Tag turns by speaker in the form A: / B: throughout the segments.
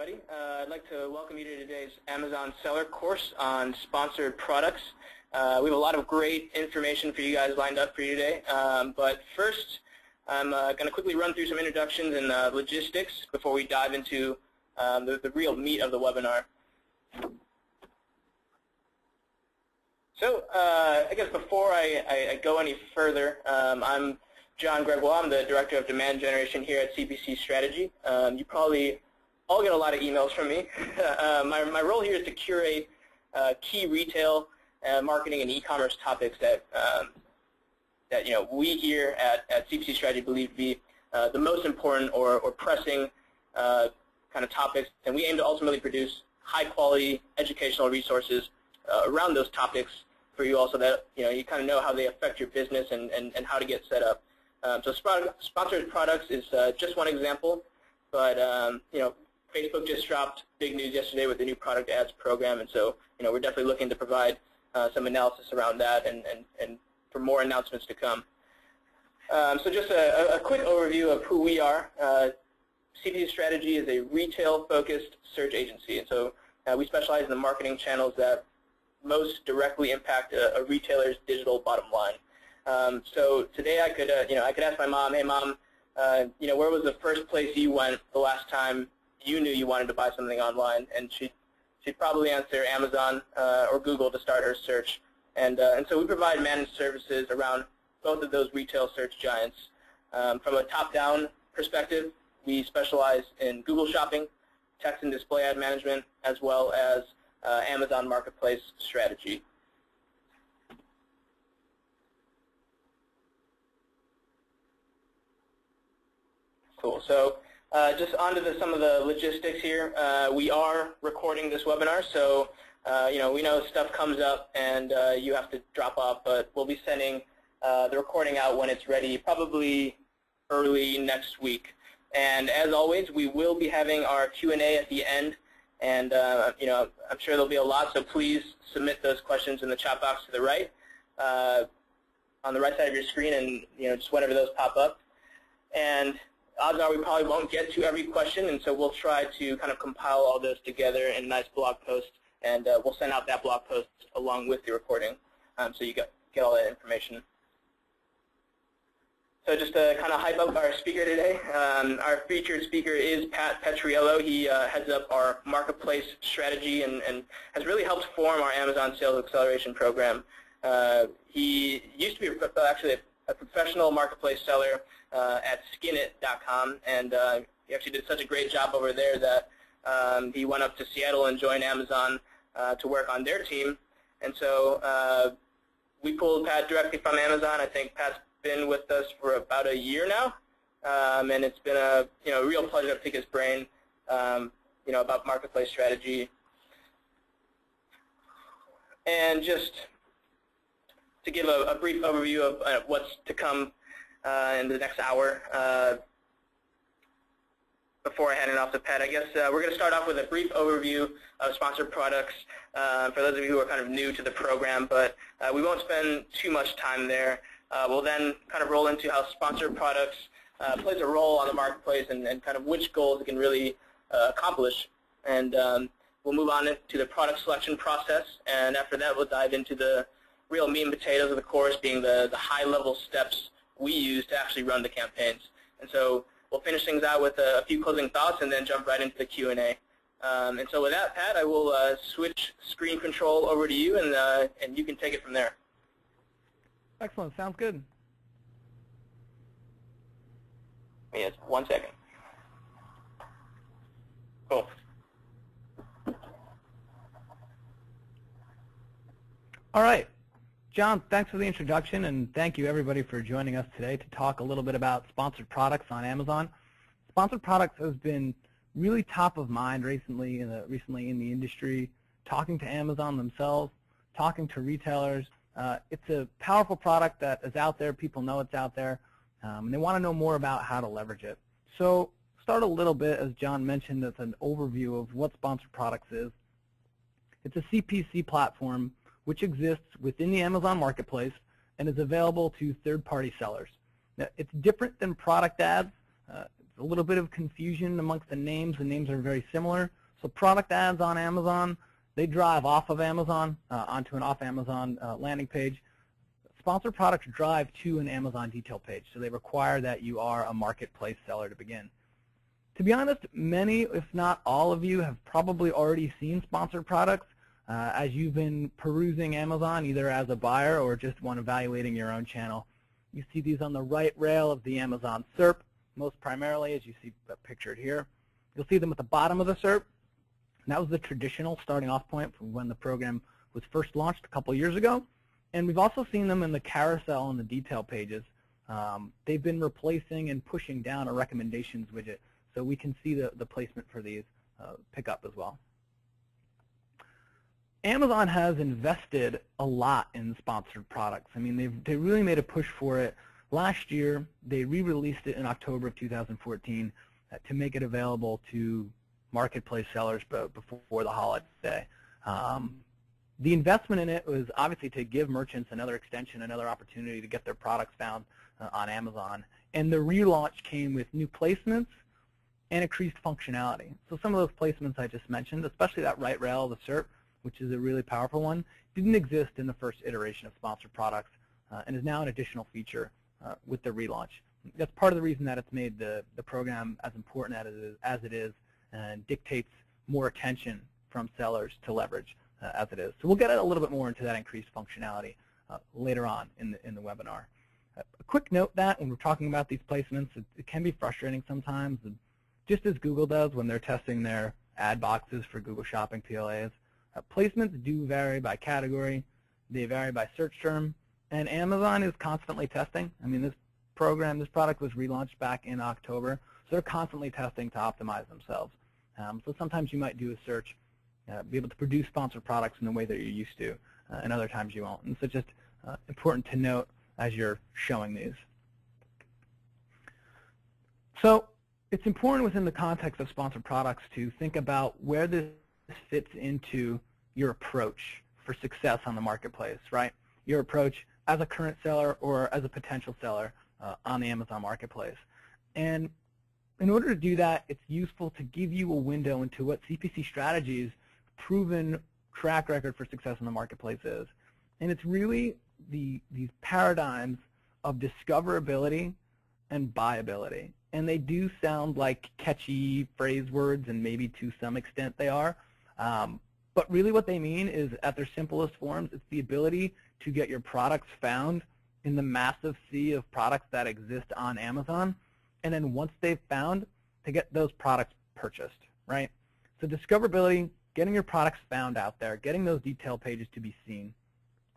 A: everybody. I'd like to welcome you to today's Amazon Seller course on sponsored products. We have a lot of great information for you guys lined up for you today. But first, I'm going to quickly run through some introductions and logistics before we dive into the real meat of the webinar. So I guess before I go any further, I'm John Gregoire. I'm the Director of Demand Generation here at CPC Strategy. You probably all get a lot of emails from me. My role here is to curate key retail, marketing, and e-commerce topics that we here at CPC Strategy believe to be the most important or pressing kind of topics, and we aim to ultimately produce high-quality educational resources around those topics for you, also that you kind of know how they affect your business and how to get set up. So sponsored products is just one example, but Facebook just dropped big news yesterday with the new product ads program, and so we're definitely looking to provide some analysis around that and for more announcements to come. So just a quick overview of who we are. CPC Strategy is a retail-focused search agency, and so we specialize in the marketing channels that most directly impact a retailer's digital bottom line. So today I could ask my mom, hey mom, where was the first place you went the last time you knew you wanted to buy something online? And she'd probably answer Amazon or Google to start her search. And so we provide managed services around both of those retail search giants. From a top-down perspective, we specialize in Google Shopping, text and display ad management, as well as Amazon Marketplace Strategy. Cool. So just onto some of the logistics here. We are recording this webinar, so we know stuff comes up and you have to drop off, but we'll be sending the recording out when it's ready, probably early next week. And as always, we will be having our Q&A at the end, and I'm sure there'll be a lot, so please submit those questions in the chat box to the right, on the right side of your screen, and just whenever those pop up. And odds are we probably won't get to every question, and so we'll try to kind of compile all those together in a nice blog post, and we'll send out that blog post along with the recording, so you get all that information. So just to kind of hype up our speaker today, our featured speaker is Pat Petriello. He heads up our marketplace strategy and has really helped form our Amazon Sales Acceleration Program. He used to be actually a professional marketplace seller at skinit.com, and he actually did such a great job over there that he went up to Seattle and joined Amazon to work on their team. And so we pulled Pat directly from Amazon. I think Pat's been with us for about a year now, and it's been a real pleasure to pick his brain about marketplace strategy. And just to give a brief overview of what's to come in the next hour, before I hand it off to Pat, I guess we're going to start off with a brief overview of sponsored products for those of you who are kind of new to the program, but we won't spend too much time there. We'll then kind of roll into how sponsored products plays a role on the marketplace and kind of which goals it can really accomplish. And we'll move on to the product selection process, and after that we'll dive into the real meat and potatoes of the course, being the high-level steps we use to actually run the campaigns. And so we'll finish things out with a few closing thoughts and then jump right into the Q&A. And so with that, Pat, I will switch screen control over to you, and you can take it from there.
B: Excellent. Sounds good.
A: Yes, 1 second. Cool.
B: All right. John, thanks for the introduction, and thank you everybody for joining us today to talk a little bit about sponsored products on Amazon. Sponsored products has been really top of mind recently in the industry, talking to Amazon themselves, talking to retailers. It's a powerful product that is out there. People know it's out there, and they want to know more about how to leverage it. So start a little bit, as John mentioned, as an overview of what sponsored products is. It's a CPC platform which exists within the Amazon Marketplace and is available to third-party sellers. Now, it's different than product ads. a little bit of confusion amongst the names. The names are very similar. So product ads on Amazon, they drive off of Amazon onto an off Amazon landing page. Sponsored products drive to an Amazon detail page, so they require that you are a marketplace seller to begin. To be honest, many, if not all of you, have probably already seen sponsored products as you've been perusing Amazon, either as a buyer or just when evaluating your own channel. You see these on the right rail of the Amazon SERP, most primarily, as you see pictured here. You'll see them at the bottom of the SERP. And that was the traditional starting off point from when the program was first launched a couple years ago. And we've also seen them in the carousel and the detail pages. They've been replacing and pushing down a recommendations widget, so we can see the placement for these pick up as well. Amazon has invested a lot in sponsored products. I mean, they really made a push for it. Last year, they re-released it in October of 2014 to make it available to marketplace sellers before the holiday. The investment in it was obviously to give merchants another extension, another opportunity to get their products found on Amazon. And the relaunch came with new placements and increased functionality. So some of those placements I just mentioned, especially that right rail of the SERP, which is a really powerful one, didn't exist in the first iteration of sponsored products and is now an additional feature with the relaunch. That's part of the reason that it's made the program as important as it is and dictates more attention from sellers to leverage as it is. So we'll get a little bit more into that increased functionality later on in the webinar. A quick note that when we're talking about these placements, it can be frustrating sometimes, just as Google does when they're testing their ad boxes for Google Shopping PLAs. Placements do vary by category, they vary by search term, and Amazon is constantly testing. I mean, this product was relaunched back in October, so they're constantly testing to optimize themselves. So sometimes you might do a search, be able to produce sponsored products in the way that you're used to, and other times you won't. And so just important to note as you're showing these. So it's important within the context of sponsored products to think about where this fits into your approach for success on the marketplace, right? Your approach as a current seller or as a potential seller on the Amazon marketplace. And in order to do that, it's useful to give you a window into what CPC Strategy's proven track record for success in the marketplace is. And it's really these paradigms of discoverability and buyability. And they do sound like catchy phrase words, and maybe to some extent they are. But really what they mean is, at their simplest forms, it's the ability to get your products found in the massive sea of products that exist on Amazon, and then once they've found, to get those products purchased, right? So discoverability, getting your products found out there, getting those detail pages to be seen.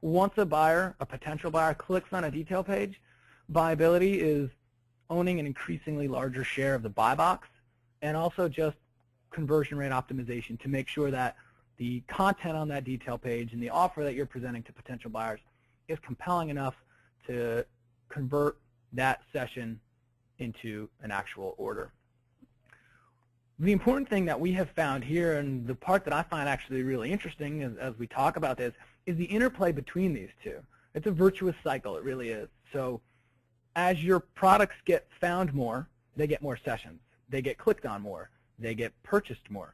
B: Once a buyer, a potential buyer, clicks on a detail page, buyability is owning an increasingly larger share of the buy box, and also just conversion rate optimization to make sure that the content on that detail page and the offer that you're presenting to potential buyers is compelling enough to convert that session into an actual order. The important thing that we have found here, and the part that I find actually really interesting as we talk about this, is the interplay between these two. It's a virtuous cycle, it really is. So as your products get found more, they get more sessions. They get clicked on more. They get purchased more.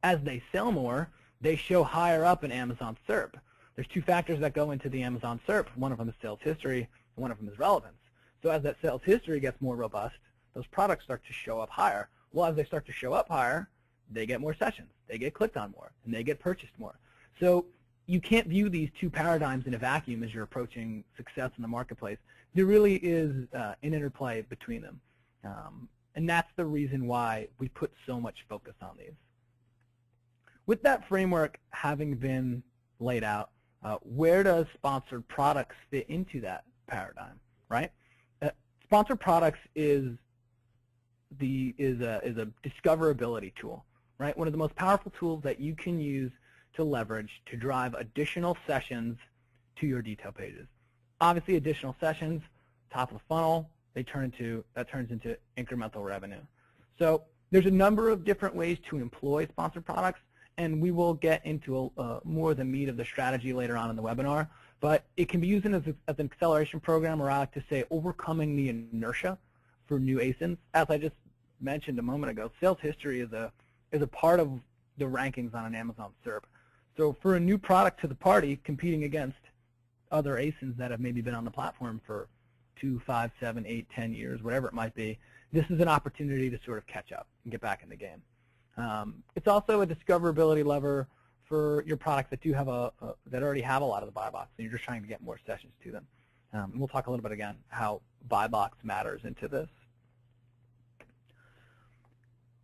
B: As they sell more, they show higher up in Amazon SERP. There's two factors that go into the Amazon SERP. One of them is sales history, and one of them is relevance. So as that sales history gets more robust, those products start to show up higher. Well, as they start to show up higher, they get more sessions. They get clicked on more, and they get purchased more. So you can't view these two paradigms in a vacuum as you're approaching success in the marketplace. There really is an interplay between them. And that's the reason why we put so much focus on these. With that framework having been laid out, where does sponsored products fit into that paradigm, right? Sponsored products is a discoverability tool, right? One of the most powerful tools that you can use to leverage to drive additional sessions to your detail pages. Obviously, additional sessions, top of the funnel, that turns into incremental revenue. So there's a number of different ways to employ sponsored products, and we will get into more of the meat of the strategy later on in the webinar. But it can be used as an acceleration program, or I like to say overcoming the inertia for new ASINs. As I just mentioned a moment ago, sales history is a part of the rankings on an Amazon SERP. So for a new product to the party competing against other ASINs that have maybe been on the platform for 2, 5, 7, 8, 10 years, whatever it might be, this is an opportunity to sort of catch up and get back in the game. It's also a discoverability lever for your products that do have that already have a lot of the buy box, and you're just trying to get more sessions to them. And we'll talk a little bit again how buy box matters into this.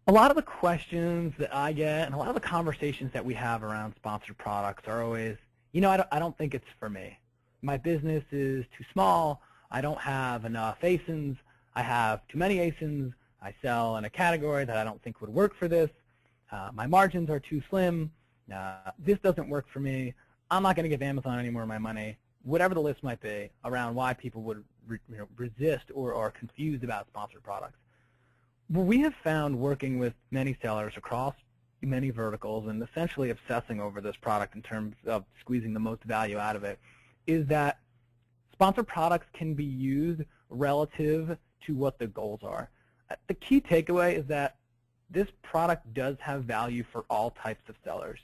B: A lot of the questions that I get and a lot of the conversations that we have around sponsored products are always, you know, I don't think it's for me. My business is too small. I don't have enough ASINs. I have too many ASINs. I sell in a category that I don't think would work for this. My margins are too slim. This doesn't work for me. I'm not going to give Amazon any more of my money. Whatever the list might be around why people would resist or are confused about sponsored products. What we have found working with many sellers across many verticals and essentially obsessing over this product in terms of squeezing the most value out of it is that sponsored products can be used relative to what the goals are. The key takeaway is that this product does have value for all types of sellers,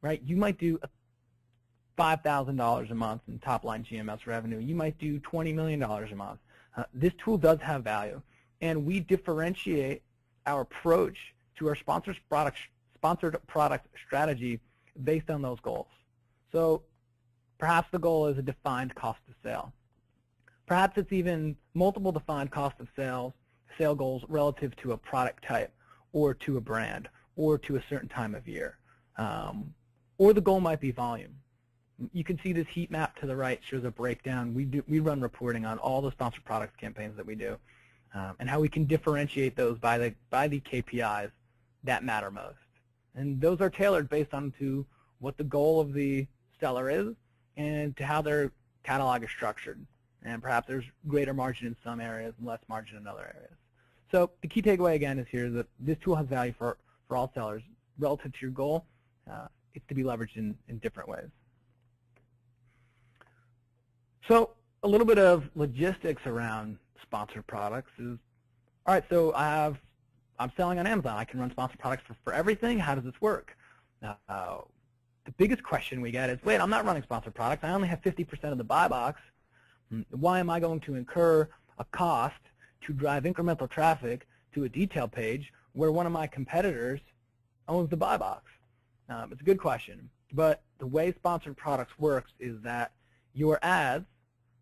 B: right? You might do $5,000 a month in top-line GMS revenue. You might do $20 million a month. This tool does have value, and we differentiate our approach to our sponsored product strategy based on those goals. So perhaps the goal is a defined cost of sale. Perhaps it's even multiple defined cost of sale goals relative to a product type or to a brand or to a certain time of year. Or the goal might be volume. You can see this heat map to the right shows a breakdown. We run reporting on all the sponsored products campaigns that we do and how we can differentiate those by the KPIs that matter most. And those are tailored based on to what the goal of the seller is and to how their catalog is structured. And perhaps there's greater margin in some areas and less margin in other areas. So the key takeaway again is here that this tool has value for all sellers. Relative to your goal, it's to be leveraged in different ways. So a little bit of logistics around sponsored products is, all right, so I'm selling on Amazon. I can run sponsored products for everything. How does this work? The biggest question we get is, wait, I'm not running sponsored products. I only have 50% of the buy box. Why am I going to incur a cost to drive incremental traffic to a detail page where one of my competitors owns the buy box? It's a good question, but the way sponsored products works is that your ads,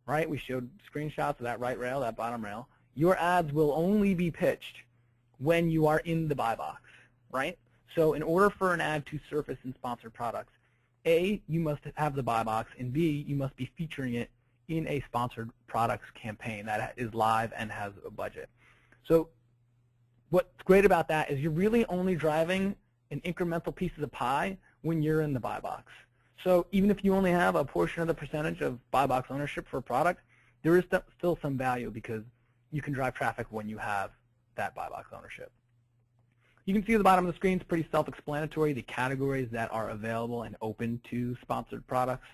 B: right, we showed screenshots of that right rail, that bottom rail, your ads will only be pitched when you are in the buy box, right? So in order for an ad to surface in sponsored products, A, you must have the buy box, and B, you must be featuring it in a sponsored products campaign that is live and has a budget. So what's great about that is you're really only driving an incremental piece of the pie when you're in the buy box. So even if you only have a portion of the percentage of buy box ownership for a product, there is still some value because you can drive traffic when you have that buy box ownership. You can see at the bottom of the screen, it's pretty self-explanatory, the categories that are available and open to sponsored products.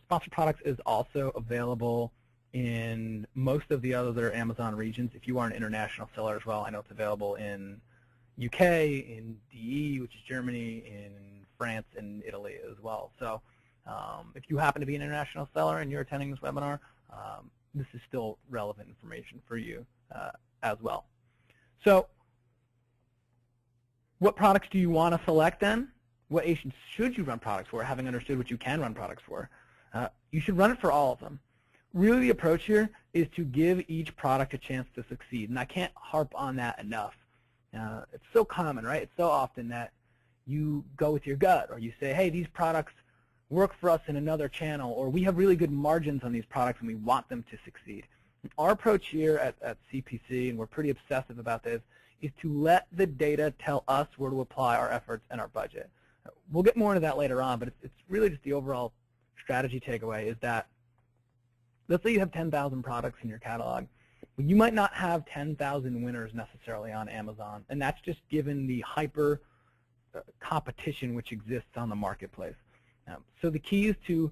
B: Sponsored products is also available in most of the other Amazon regions. If you are an international seller as well, I know it's available in UK, in DE, which is Germany, in France, and Italy as well. So if you happen to be an international seller and you're attending this webinar, this is still relevant information for you as well. So what products do you want to select then? What ASINs should you run products for, having understood what you can run products for? You should run it for all of them. Really, the approach here is to give each product a chance to succeed, and I can't harp on that enough. It's so common, right? It's so often that you go with your gut, or you say, hey, these products work for us in another channel, or we have really good margins on these products and we want them to succeed. Our approach here at CPC, and we're pretty obsessive about this, is to let the data tell us where to apply our efforts and our budget. We'll get more into that later on, but it's really just the overall strategy takeaway is that, let's say you have 10,000 products in your catalog. You might not have 10,000 winners necessarily on Amazon, and that's just given the hyper competition which exists on the marketplace. So the key is to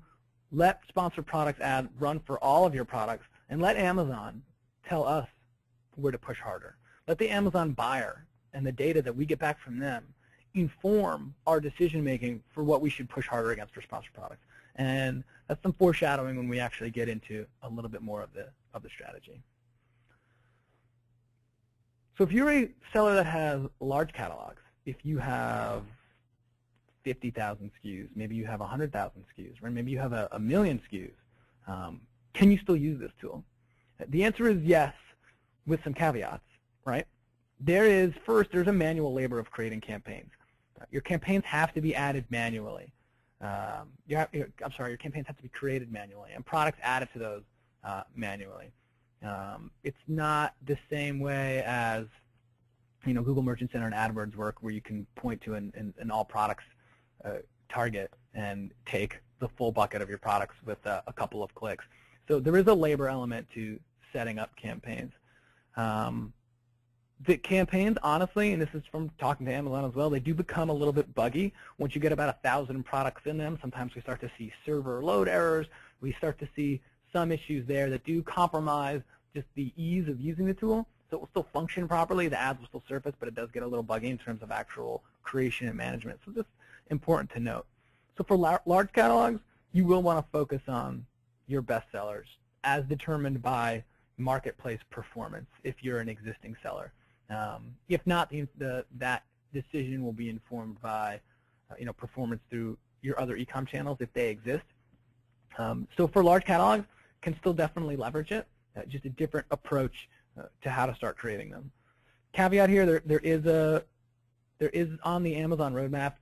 B: let sponsored products ad run for all of your products and let Amazon tell us where to push harder. Let the Amazon buyer and the data that we get back from them inform our decision making for what we should push harder against for sponsored products. And that's some foreshadowing when we actually get into a little bit more of the strategy. So if you're a seller that has large catalogs, if you have 50,000 SKUs, maybe you have 100,000 SKUs, or maybe you have a million SKUs, can you still use this tool? The answer is yes, with some caveats, right? There's a manual labor of creating campaigns. Your campaigns have to be added manually. Your campaigns have to be created manually, and products added to those manually. It's not the same way as Google Merchant Center and AdWords work, where you can point to an all products target and take the full bucket of your products with a couple of clicks. So there is a labor element to setting up campaigns. The campaigns, honestly, and this is from talking to Amazon as well, they do become a little bit buggy. Once you get about 1,000 products in them, sometimes we start to see server load errors. We start to see some issues there that do compromise just the ease of using the tool. So it will still function properly. The ads will still surface, but it does get a little buggy in terms of actual creation and management. So just important to note. So for large catalogs, you will want to focus on your best sellers as determined by marketplace performance if you're an existing seller. If not, that decision will be informed by performance through your other e-com channels if they exist. So for large catalogs, can still definitely leverage it, just a different approach to how to start creating them. Caveat here, there is on the Amazon roadmap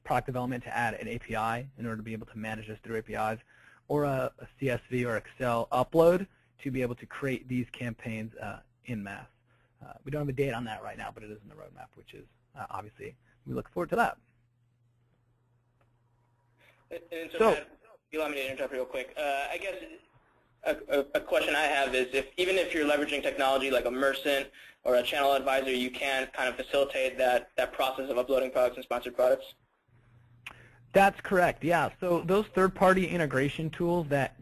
B: product development to add an API in order to be able to manage this through APIs, or a CSV or Excel upload to be able to create these campaigns in mass. We don't have a date on that right now, but it is in the roadmap, which is obviously, we look forward to that.
A: And so Matt, you allow me to interrupt real quick. I guess a question I have is even if you're leveraging technology like a Merchant or a channel advisor, you can kind of facilitate that process of uploading products and sponsored products?
B: That's correct, yeah. So those third-party integration tools that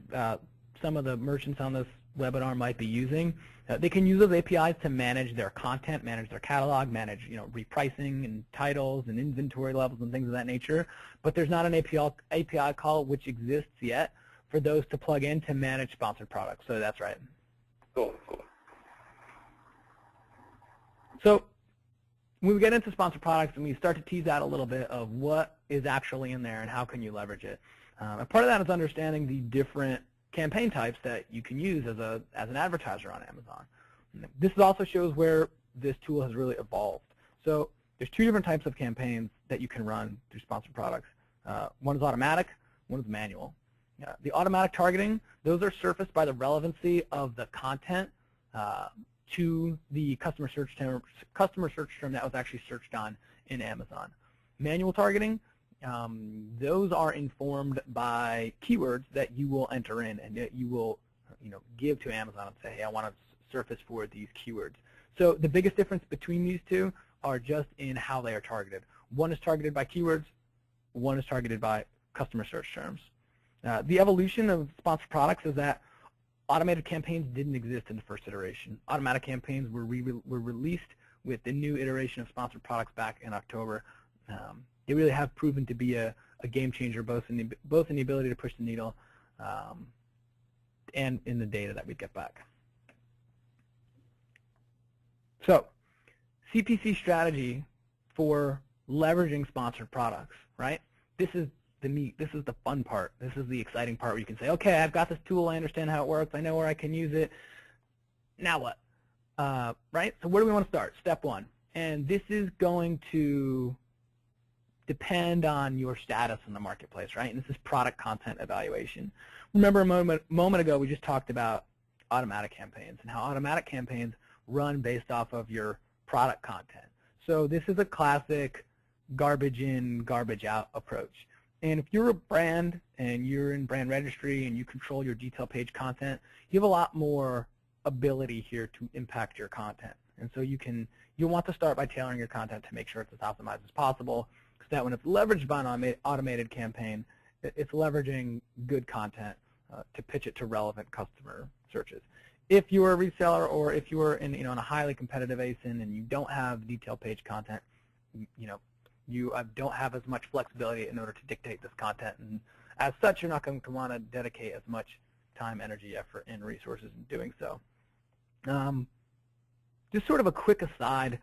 B: some of the merchants on this webinar might be using, they can use those APIs to manage their content, manage their catalog, manage repricing and titles and inventory levels and things of that nature. But there's not an API call which exists yet for those to plug in to manage sponsored products. So that's right.
A: Cool.
B: So when we get into sponsored products and we start to tease out a little bit of what is actually in there and how can you leverage it, and part of that is understanding the different campaign types that you can use as an advertiser on Amazon. This also shows where this tool has really evolved. So there's two different types of campaigns that you can run through sponsored products. One is automatic, one is manual. The automatic targeting, those are surfaced by the relevancy of the content to the customer search term that was actually searched on in Amazon. Manual targeting, those are informed by keywords that you will enter in and that you will give to Amazon and say, hey, I want to surface for these keywords. So the biggest difference between these two are just in how they are targeted. One is targeted by keywords, one is targeted by customer search terms. The evolution of sponsored products is that automated campaigns didn't exist in the first iteration. Automatic campaigns were released with the new iteration of sponsored products back in October. They really have proven to be a game changer, both in the ability to push the needle and in the data that we get back. So, CPC strategy for leveraging sponsored products, right? This is the meat. This is the fun part. This is the exciting part where you can say, okay, I've got this tool. I understand how it works. I know where I can use it. Now what? Right? So where do we want to start? Step one. And this is going to depend on your status in the marketplace, right? And this is product content evaluation. Remember a moment ago we just talked about automatic campaigns and how automatic campaigns run based off of your product content. So this is a classic garbage in, garbage out approach. And if you're a brand and you're in brand registry and you control your detail page content, you have a lot more ability here to impact your content. And so you'll want to start by tailoring your content to make sure it's as optimized as possible, so that when it's leveraged by an automated campaign, it's leveraging good content to pitch it to relevant customer searches. if you're a reseller or if you're in, in a highly competitive ASIN and you don't have detailed page content, you don't have as much flexibility in order to dictate this content, and as such, you're not going to want to dedicate as much time, energy, effort, and resources in doing so. Just sort of a quick aside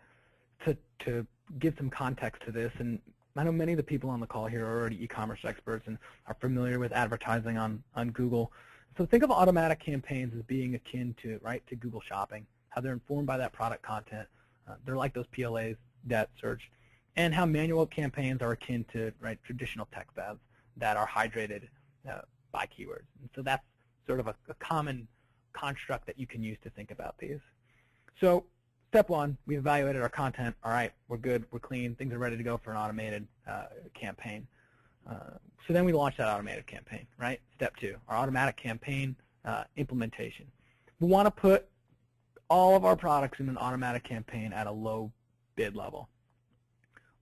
B: to give some context to this, and I know many of the people on the call here are already e-commerce experts and are familiar with advertising on Google. So think of automatic campaigns as being akin to Google Shopping, how they're informed by that product content. They're like those PLAs, that search, and how manual campaigns are akin to traditional text ads that are hydrated by keywords. And so that's sort of a common construct that you can use to think about these. So step one, we evaluated our content. All right, we're good, we're clean, things are ready to go for an automated campaign. So then we launched that automated campaign, right? Step two, our automatic campaign implementation. We want to put all of our products in an automatic campaign at a low bid level.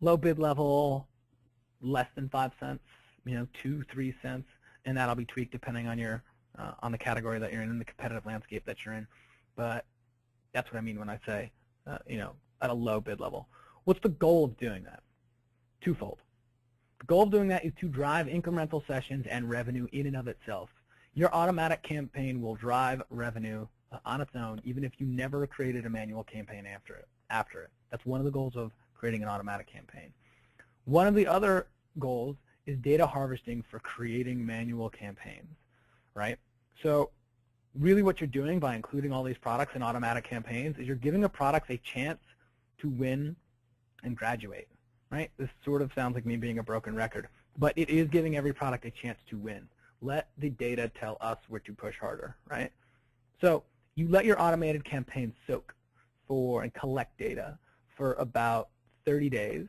B: Low bid level, less than 5 cents, 2, 3 cents, and that'll be tweaked depending on your on the category that you're in and the competitive landscape that you're in. But that's what I mean when I say, at a low bid level. What's the goal of doing that? Twofold. The goal of doing that is to drive incremental sessions and revenue in and of itself. Your automatic campaign will drive revenue on its own, even if you never created a manual campaign after it. That's one of the goals of creating an automatic campaign. One of the other goals is data harvesting for creating manual campaigns, right? So really what you're doing by including all these products in automatic campaigns is you're giving the products a chance to win and graduate, right? This sort of sounds like me being a broken record, but it is giving every product a chance to win. Let the data tell us where to push harder, right? So you let your automated campaign soak for and collect data for about 30 days.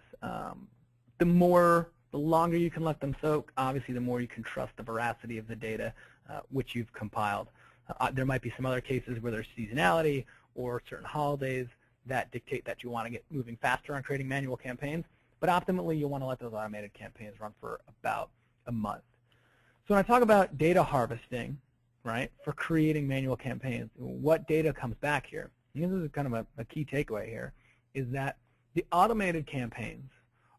B: The longer you can let them soak, obviously the more you can trust the veracity of the data which you've compiled. There might be some other cases where there's seasonality or certain holidays that dictate that you want to get moving faster on creating manual campaigns, but optimally you want to let those automated campaigns run for about a month. So when I talk about data harvesting, right, for creating manual campaigns, what data comes back here? And this is kind of a key takeaway here, is that the automated campaigns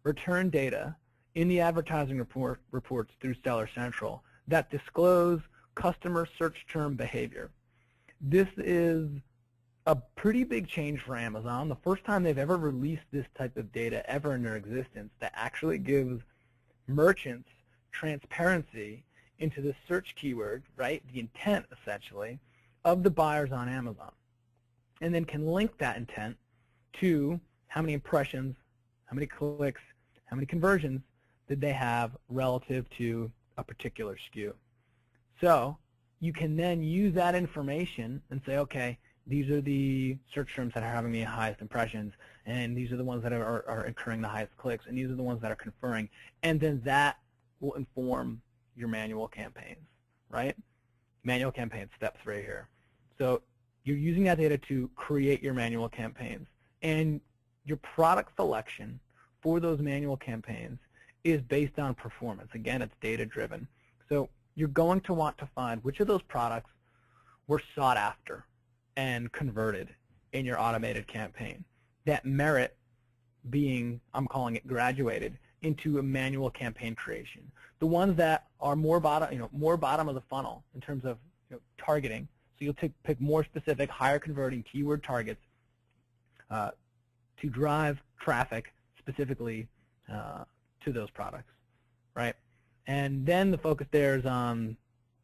B: return data in the advertising reports through Seller Central that disclose customer search term behavior. This is a pretty big change for Amazon. The first time they've ever released this type of data ever in their existence that actually gives merchants transparency into the search keyword, right, the intent essentially, of the buyers on Amazon, and then can link that intent to how many impressions, how many clicks, how many conversions did they have relative to a particular SKU. So you can then use that information and say, okay, these are the search terms that are having the highest impressions, and these are the ones that are incurring the highest clicks, and these are the ones that are conferring, and then that will inform your manual campaigns, right? Manual campaigns, step 3 here. So you're using that data to create your manual campaigns, and your product selection for those manual campaigns is based on performance. Again, it's data-driven. So you're going to want to find which of those products were sought after and converted in your automated campaign that merit being, I'm calling it, graduated into a manual campaign creation. The ones that are more bottom, more bottom of the funnel in terms of targeting. So you'll pick more specific, higher converting keyword targets to drive traffic specifically to those products, right? And then the focus there is on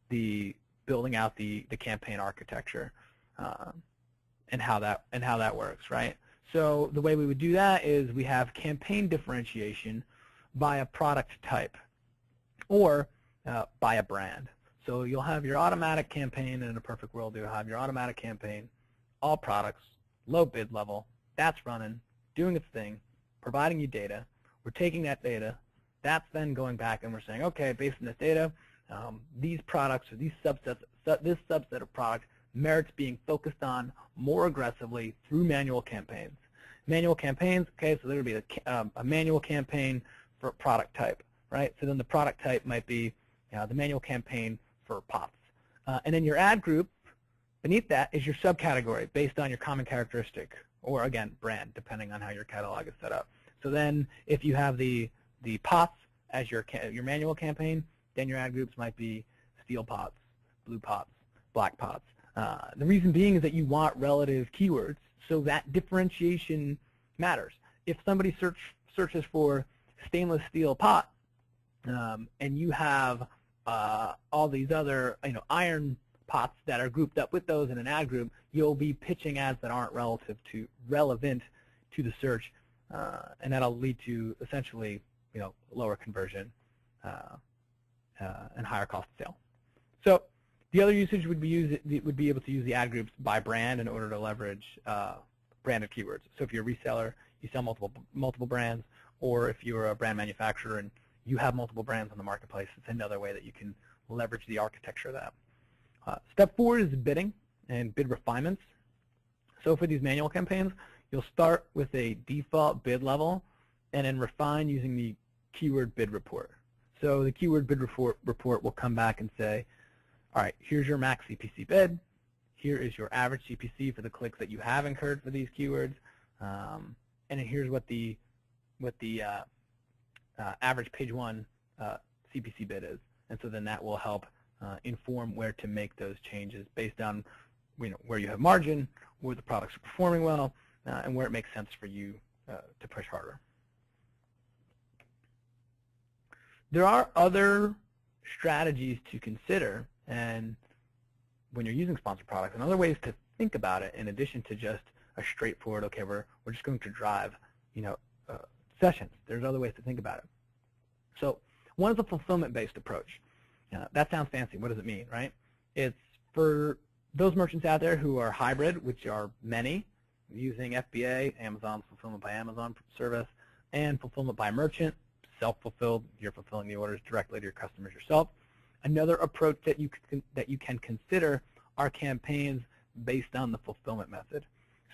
B: the building out the campaign architecture and how that works, right? So the way we would do that is we have campaign differentiation by a product type or by a brand. So you'll have your automatic campaign, and in a perfect world you'll have your automatic campaign, all products, low bid level, that's running, doing its thing, providing you data. We're taking that data, that's then going back and we're saying, okay, based on this data, these products or this subset of products merits being focused on more aggressively through manual campaigns. Manual campaigns, okay, so there would be a manual campaign for product type, right? So then the product type might be the manual campaign for pops. And then your ad group Beneath that is your subcategory based on your common characteristic, or again, brand, depending on how your catalog is set up. So then if you have the pots as your manual campaign, then your ad groups might be steel pots, blue pots, black pots. The reason being is that you want relative keywords, so that differentiation matters. If somebody searches for stainless steel pot, and you have all these other iron pots that are grouped up with those in an ad group, you'll be pitching ads that aren't relevant to the search, and that'll lead to essentially lower conversion and higher cost of sale. So the other usage would be able to use the ad groups by brand in order to leverage branded keywords. So if you're a reseller, you sell multiple brands, or if you're a brand manufacturer and you have multiple brands on the marketplace, it's another way that you can leverage the architecture of that. Step 4 is bidding and bid refinements. So for these manual campaigns, you'll start with a default bid level and then refine using the keyword bid report. So the keyword bid report will come back and say, all right, here's your max CPC bid. Here is your average CPC for the clicks that you have incurred for these keywords. And then here's what the average page 1 CPC bid is. And so then that will help inform where to make those changes based on where you have margin, where the products are performing well, and where it makes sense for you to push harder. There are other strategies to consider, and when you're using sponsored products, and other ways to think about it in addition to just a straightforward, okay, we're just going to drive sessions. There's other ways to think about it. So one is a fulfillment-based approach. That sounds fancy. What does it mean, right? It's for those merchants out there who are hybrid, which are many, using FBA, Amazon's Fulfillment by Amazon service, and Fulfillment by Merchant, self-fulfilled. You're fulfilling the orders directly to your customers yourself. Another approach that you can consider are campaigns based on the fulfillment method.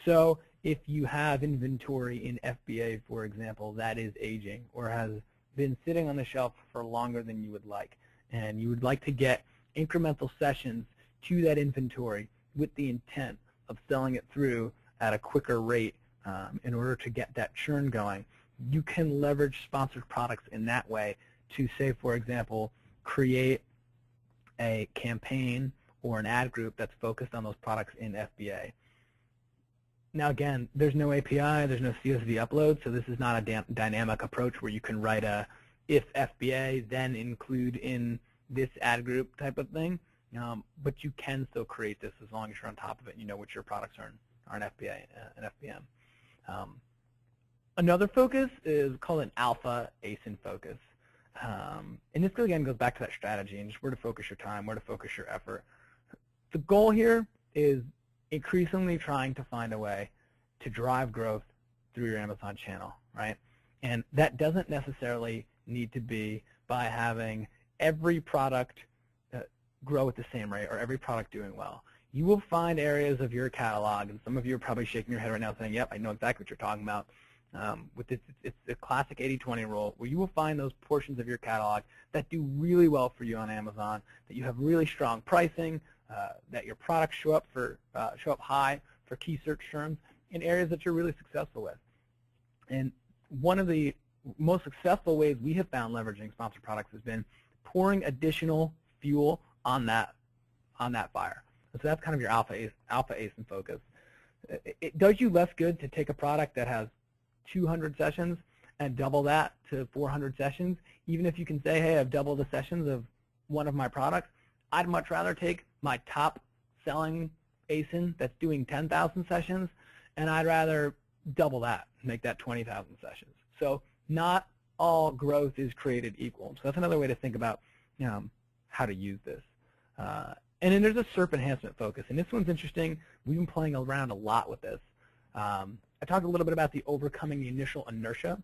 B: So if you have inventory in FBA, for example, that is aging or has been sitting on the shelf for longer than you would like, and you would like to get incremental sessions to that inventory with the intent of selling it through at a quicker rate in order to get that churn going, you can leverage sponsored products in that way to, say, for example, create a campaign or an ad group that's focused on those products in FBA. Now again, there's no API, there's no CSV upload, so this is not a dynamic approach where you can write a if FBA, then include in this ad group type of thing. But you can still create this as long as you're on top of it and you know which your products are in FBA and FBM. Another focus is called an alpha ASIN focus. And this again goes back to that strategy and just where to focus your time, where to focus your effort. The goal here is increasingly trying to find a way to drive growth through your Amazon channel, right? And that doesn't necessarily need to be by having every product grow at the same rate or every product doing well. You will find areas of your catalog, and some of you are probably shaking your head right now saying, yep, I know exactly what you're talking about. With this, it's the classic 80-20 rule, where you will find those portions of your catalog that do really well for you on Amazon, that you have really strong pricing, that your products show up high for key search terms in areas that you're really successful with. And one of the most successful ways we have found leveraging sponsored products has been pouring additional fuel on that fire. So that's kind of your alpha ASIN focus. It does you less good to take a product that has 200 sessions and double that to 400 sessions, even if you can say, hey, I've doubled the sessions of one of my products. I'd much rather take my top selling ASIN that's doing 10,000 sessions, and I'd rather double that, make that 20,000 sessions. So not all growth is created equal. So that's another way to think about how to use this. And then there's a SERP enhancement focus, and this one's interesting. We've been playing around a lot with this. I talked a little bit about the overcoming the initial inertia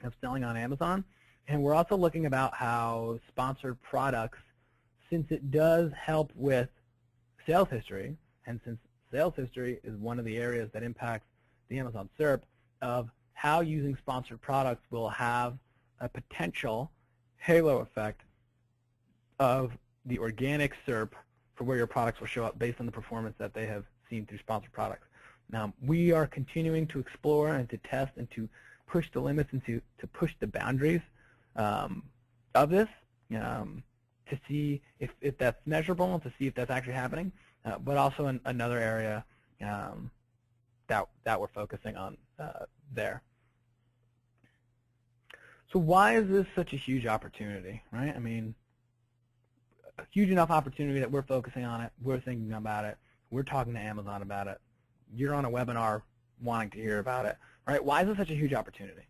B: of selling on Amazon, and we're also looking about how sponsored products, since it does help with sales history, and since sales history is one of the areas that impacts the Amazon SERP, of how using sponsored products will have a potential halo effect of the organic SERP for where your products will show up based on the performance that they have seen through sponsored products. Now, we are continuing to explore and to test and to push the limits and to push the boundaries of this to see if that's measurable and to see if that's actually happening, but also in another area that we're focusing on there. So why is this such a huge opportunity, right? I mean, a huge enough opportunity that we're focusing on it, we're thinking about it, we're talking to Amazon about it, you're on a webinar wanting to hear about it, right? Why is this such a huge opportunity?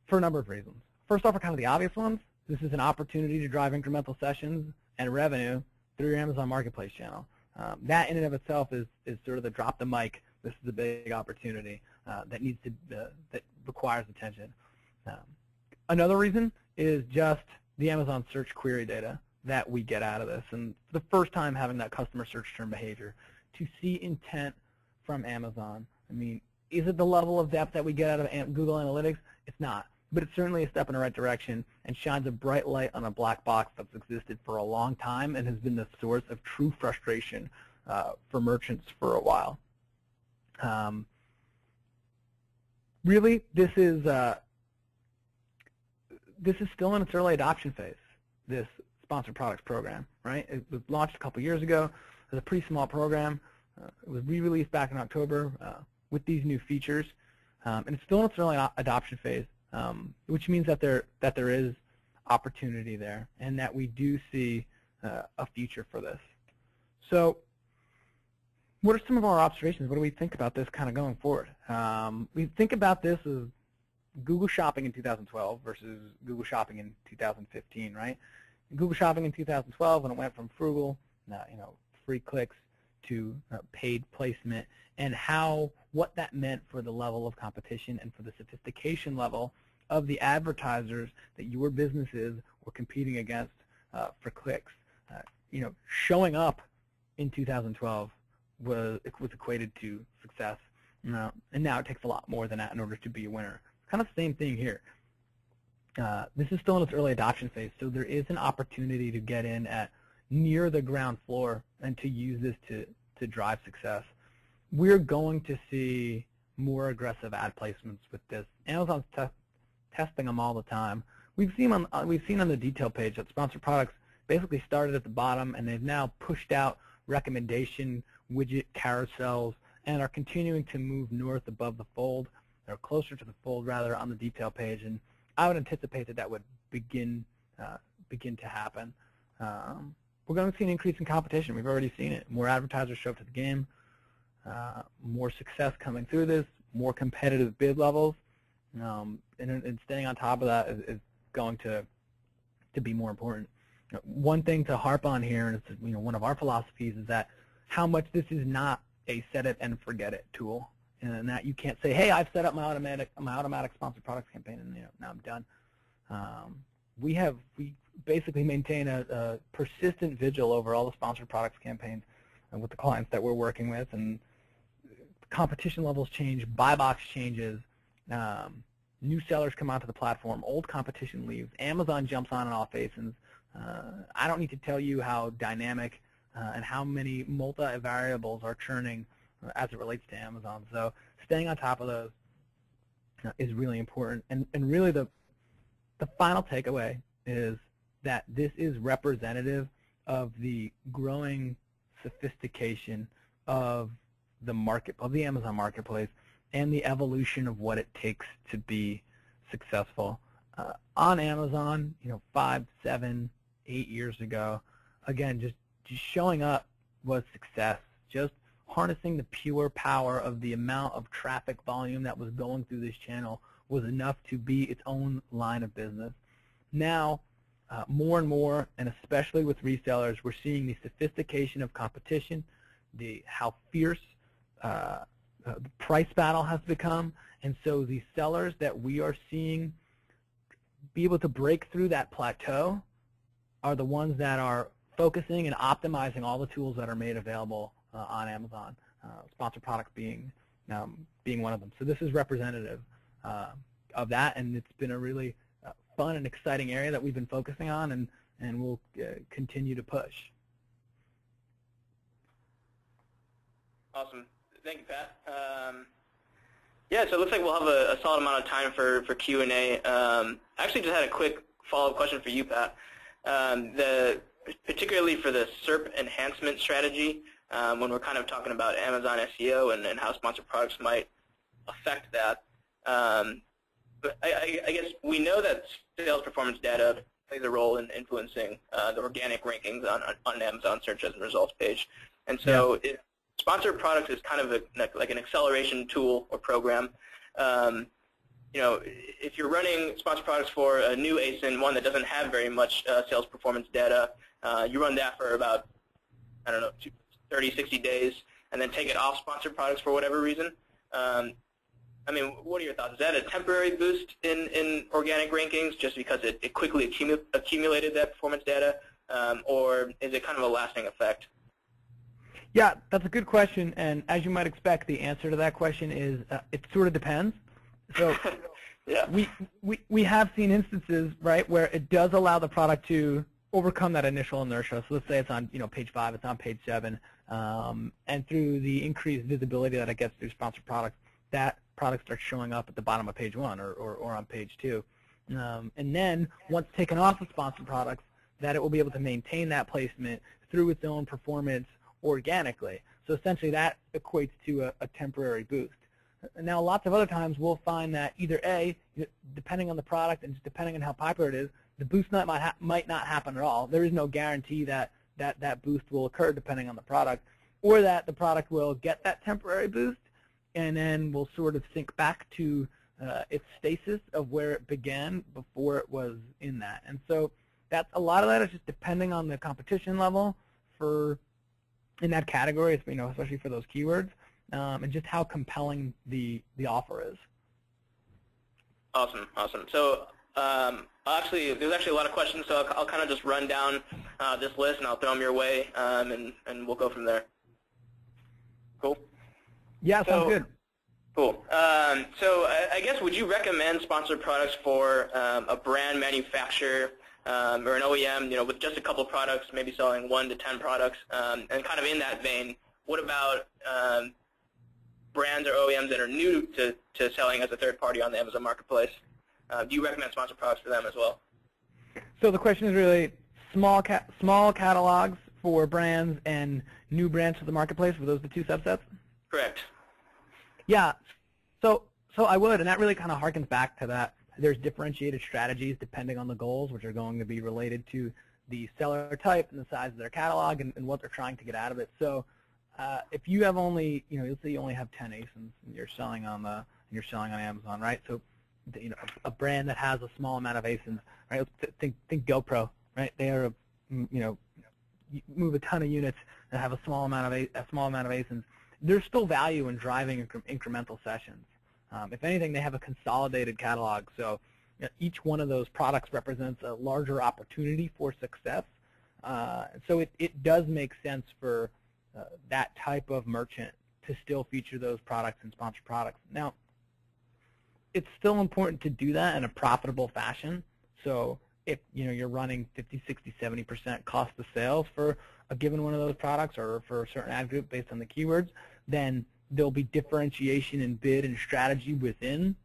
B: For a number of reasons. First off are kind of the obvious ones. This is an opportunity to drive incremental sessions and revenue through your Amazon Marketplace channel. That in and of itself is sort of the drop the mic. This is a big opportunity that needs to that requires attention. Another reason is just the Amazon search query data that we get out of this, and for the first time having that customer search term behavior to see intent from Amazon. I mean, is it the level of depth that we get out of Google Analytics? It's not, but it's certainly a step in the right direction and shines a bright light on a black box that's existed for a long time and has been the source of true frustration for merchants for a while. Really, this is still in its early adoption phase, this sponsored products program, right? It was launched a couple years ago as a pretty small program. It was re-released back in October with these new features, and it's still in its early adoption phase, which means that there is opportunity there, and that we do see a future for this. So, what are some of our observations? What do we think about this kind of going forward? We think about this as Google Shopping in 2012 versus Google Shopping in 2015, right? Google Shopping in 2012, when it went from frugal, free clicks to paid placement, and what that meant for the level of competition and for the sophistication level of the advertisers that your businesses were competing against for clicks. Showing up in 2012 was equated to success, and now it takes a lot more than that in order to be a winner. Kind of the same thing here. This is still in its early adoption phase, so there is an opportunity to get in at near the ground floor and to use this to drive success. We're going to see more aggressive ad placements with this. Amazon's testing them all the time. We've seen on the detail page that sponsored products basically started at the bottom, and they've now pushed out recommendation widget carousels and are continuing to move north above the fold, or closer to the fold rather, on the detail page. And I would anticipate that would begin to happen. We're going to see an increase in competition. We've already seen it. More advertisers show up to the game, more success coming through this, more competitive bid levels, and staying on top of that is going to be more important. One thing to harp on here, and it's one of our philosophies, is that how much this is not a set it and forget it tool, and that you can't say, hey, I've set up my automatic sponsored products campaign, and now I'm done. We basically maintain a persistent vigil over all the sponsored products campaigns with the clients that we're working with, and competition levels change, buy box changes, new sellers come onto the platform, old competition leaves, Amazon jumps on and off ASINs. I don't need to tell you how dynamic and how many multi-variables are churning as it relates to Amazon. So staying on top of those is really important. And really the final takeaway is that this is representative of the growing sophistication of the Amazon Marketplace and the evolution of what it takes to be successful. On Amazon, 5, 7, 8 years ago, again, just showing up was success. Just harnessing the pure power of the amount of traffic volume that was going through this channel was enough to be its own line of business. Now, more and more, and especially with resellers, we're seeing the sophistication of competition, how fierce the price battle has become, and so the sellers that we are seeing be able to break through that plateau are the ones that are focusing and optimizing all the tools that are made available on Amazon, sponsored products being one of them. So this is representative of that, and it's been a really fun and exciting area that we've been focusing on, and we'll continue to push.
A: Awesome. Thank you, Pat. Yeah, so it looks like we'll have a solid amount of time for Q&A. I actually just had a quick follow-up question for you, Pat. Particularly for the SERP enhancement strategy, when we're kind of talking about Amazon SEO and how sponsored products might affect that. But I guess we know that sales performance data plays a role in influencing the organic rankings on Amazon search as a results page. And so if sponsored products is kind of like an acceleration tool or program, if you're running sponsored products for a new ASIN, one that doesn't have very much sales performance data, you run that for about, 30, 60 days, and then take it off sponsored products for whatever reason. What are your thoughts? Is that a temporary boost in organic rankings just because it quickly accumulated that performance data, or is it kind of a lasting effect?
B: Yeah, that's a good question, and as you might expect, the answer to that question is it sort of depends. So
A: yeah.
B: we have seen instances, right, where it does allow the product to overcome that initial inertia. So let's say it's on page 5, it's on page 7, and through the increased visibility that it gets through sponsored products, that product starts showing up at the bottom of page 1 or on page 2. And then once taken off of sponsored products, that it will be able to maintain that placement through its own performance organically. So essentially that equates to a temporary boost. Now lots of other times we'll find that either A, depending on the product and just depending on how popular it is, the boost might not happen at all. There is no guarantee that boost will occur depending on the product, or that the product will get that temporary boost and then will sort of sink back to its stasis of where it began before it was in that. And so a lot of that is just depending on the competition level in that category, especially for those keywords, and just how compelling the offer is.
A: Awesome. So there's actually a lot of questions, so I'll kind of just run down this list and I'll throw them your way, and we'll go from there. Cool?
B: Yeah, sounds good.
A: Cool. So I guess, would you recommend sponsored products for a brand manufacturer or an OEM, with just a couple products, maybe selling 1 to 10 products? And kind of in that vein, what about brands or OEMs that are new to selling as a third party on the Amazon Marketplace? Do you recommend sponsored products for them as well?
B: So the question is really small catalogs for brands and new brands for the marketplace. Were those the 2 subsets?
A: Correct.
B: Yeah. So I would, and that really kind of harkens back to that. There's differentiated strategies depending on the goals, which are going to be related to the seller type and the size of their catalog and what they're trying to get out of it. So if you have only, let's say you only have 10 ASINs and you're selling on Amazon, right? So a brand that has a small amount of ASINs, right? Think GoPro, right? They are, you move a ton of units that have a small amount of ASINs. There's still value in driving incremental sessions. If anything, they have a consolidated catalog, so each one of those products represents a larger opportunity for success. So it does make sense for that type of merchant to still feature those products and sponsored products. Now, it's still important to do that in a profitable fashion. So if you're running 50, 60, 70% cost of sales for a given one of those products or for a certain ad group based on the keywords, then there'll be differentiation in bid and strategy within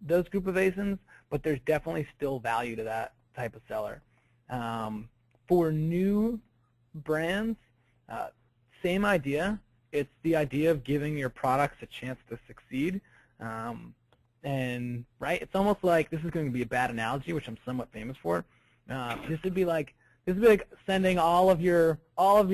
B: those group of ASINs, but there's definitely still value to that type of seller. For new brands, same idea. It's the idea of giving your products a chance to succeed. And right, it's almost like, this is going to be a bad analogy, which I'm somewhat famous for. This would be like sending all of your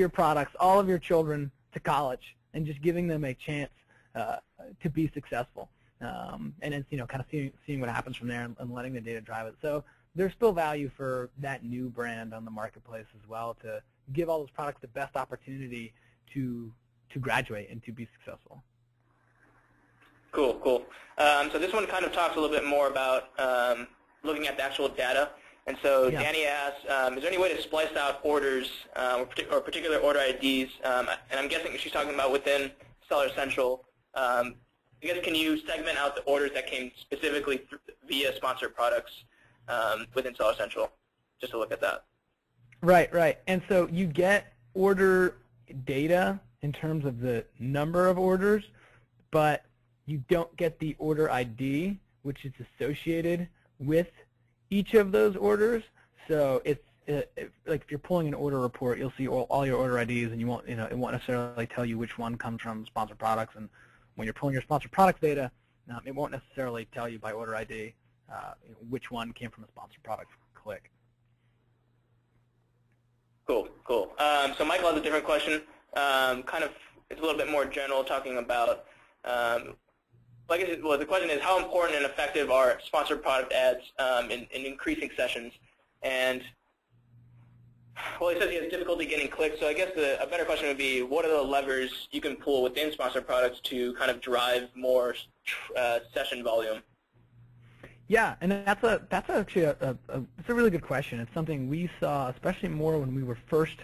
B: products, all of your children to college, and just giving them a chance to be successful, and then kind of seeing what happens from there and letting the data drive it. So there's still value for that new brand on the marketplace as well to give all those products the best opportunity to graduate and to be successful.
A: Cool. So this one kind of talks a little bit more about looking at the actual data. And so yeah. Danny asks, is there any way to splice out orders or particular order IDs? And I'm guessing she's talking about within Seller Central. I guess, can you segment out the orders that came specifically via sponsored products within Seller Central, just to look at that?
B: Right. And so you get order data in terms of the number of orders, but you don't get the order ID, which is associated with each of those orders. So it's like if you're pulling an order report, you'll see all your order IDs, and you won't, it won't necessarily tell you which one comes from sponsored products. And when you're pulling your sponsored products data, it won't necessarily tell you by order ID which one came from a sponsored product click.
A: Cool, cool. So Michael has a different question. Kind of, it's a little bit more general, talking about, the question is, how important and effective are sponsored product ads in increasing sessions? And, well, he says he has difficulty getting clicks, so I guess a better question would be, what are the levers you can pull within sponsored products to kind of drive more session volume?
B: Yeah, and that's actually it's a really good question. It's something we saw, especially more when we were first,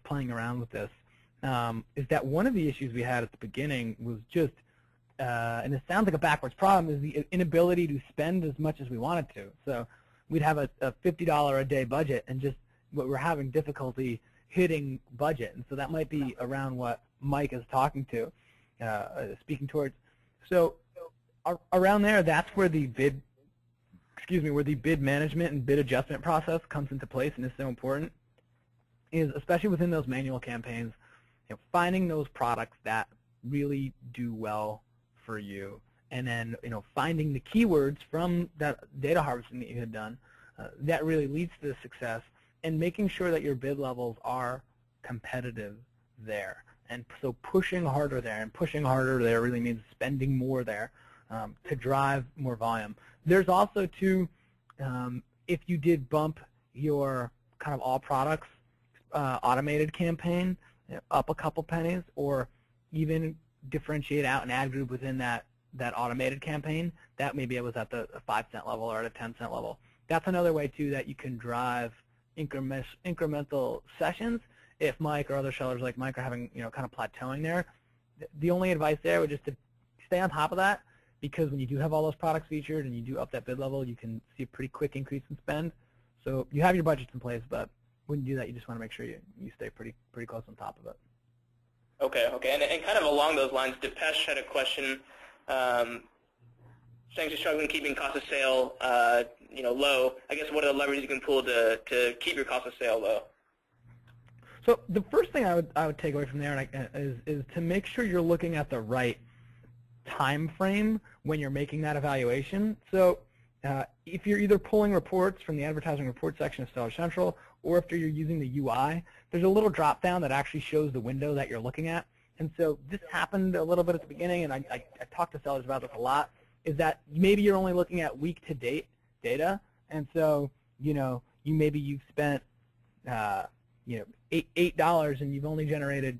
B: playing around with this. Is that one of the issues we had at the beginning was just, and it sounds like a backwards problem, is the inability to spend as much as we wanted to. So we'd have a $50 a day budget, and just we're having difficulty hitting budget, and so that might be around what Mike is speaking towards. So around there, that's where the bid management and bid adjustment process comes into place and is so important, is especially within those manual campaigns, finding those products that really do well for you, and then finding the keywords from that data harvesting that you had done that really leads to the success, and making sure that your bid levels are competitive there. And so pushing harder there, and pushing harder there really means spending more there to drive more volume. There's also, too, if you did bump your kind of all products automated campaign up a couple pennies, or even differentiate out an ad group within that automated campaign, that maybe it was at the 5-cent level or at a 10-cent level. That's another way, too, that you can drive incremental sessions. If Mike or other sellers like Mike are having, kind of plateauing there, the only advice there would just to stay on top of that, because when you do have all those products featured and you do up that bid level, you can see a pretty quick increase in spend. So you have your budgets in place, but when you do that, you just want to make sure you stay pretty close on top of it.
A: Okay, okay. And kind of along those lines, Depesh had a question saying she's struggling keeping cost of sale low. I guess what are the levers you can pull to keep your cost of sale low?
B: So the first thing I would take away from there is to make sure you're looking at the right time frame when you're making that evaluation. So if you're either pulling reports from the advertising report section of Seller Central, or if you're using the UI, there's a little drop down that actually shows the window that you're looking at. And so this happened a little bit at the beginning, and I talked to sellers about this a lot, is that maybe you're only looking at week-to-date data, and so you've spent $8 and you've only generated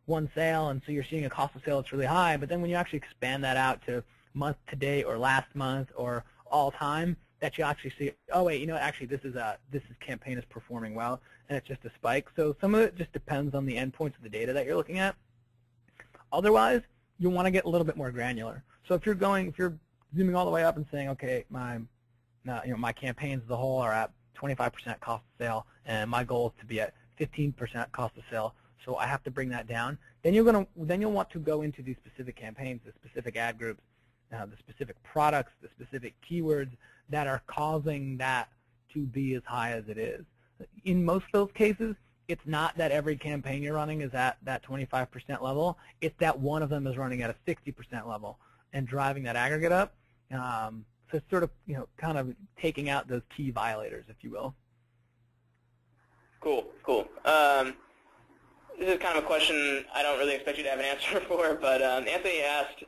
B: one sale, and so you're seeing a cost of sale that's really high. But then when you actually expand that out to month to date or last month or all time, that you actually see, oh wait, actually this campaign is performing well, and it's just a spike. So some of it just depends on the endpoints of the data that you're looking at. Otherwise, you want to get a little bit more granular. So if you're zooming all the way up and saying, okay, my campaigns as a whole are at 25% cost of sale, and my goal is to be at 15% cost of sale, so I have to bring that down. Then you'll want to go into these specific campaigns, the specific ad groups, the specific products, the specific keywords that are causing that to be as high as it is. In most of those cases, it's not that every campaign you're running is at that 25% level. It's that one of them is running at a 60% level and driving that aggregate up. So it's sort of, kind of taking out those key violators, if you will.
A: Cool, cool. This is kind of a question I don't really expect you to have an answer for, but Anthony asked,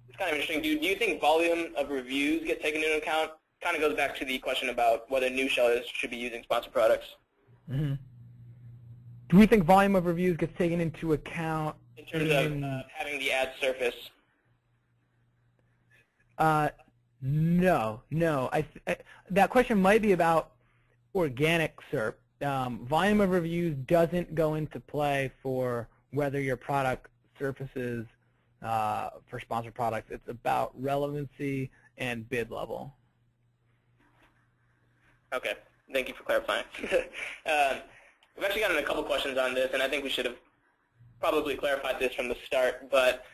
A: it's kind of interesting, do you think volume of reviews get taken into account? Kind of goes back to the question about whether new sellers should be using sponsored products.
B: Mm-hmm. Do we think volume of reviews gets taken into account
A: in terms of having the ad surface?
B: No. That question might be about organic SERP. Volume of reviews doesn't go into play for whether your product surfaces for sponsored products. It's about relevancy and bid level.
A: Okay. Thank you for clarifying. we've actually gotten a couple questions on this, and I think we should have probably clarified this from the start. But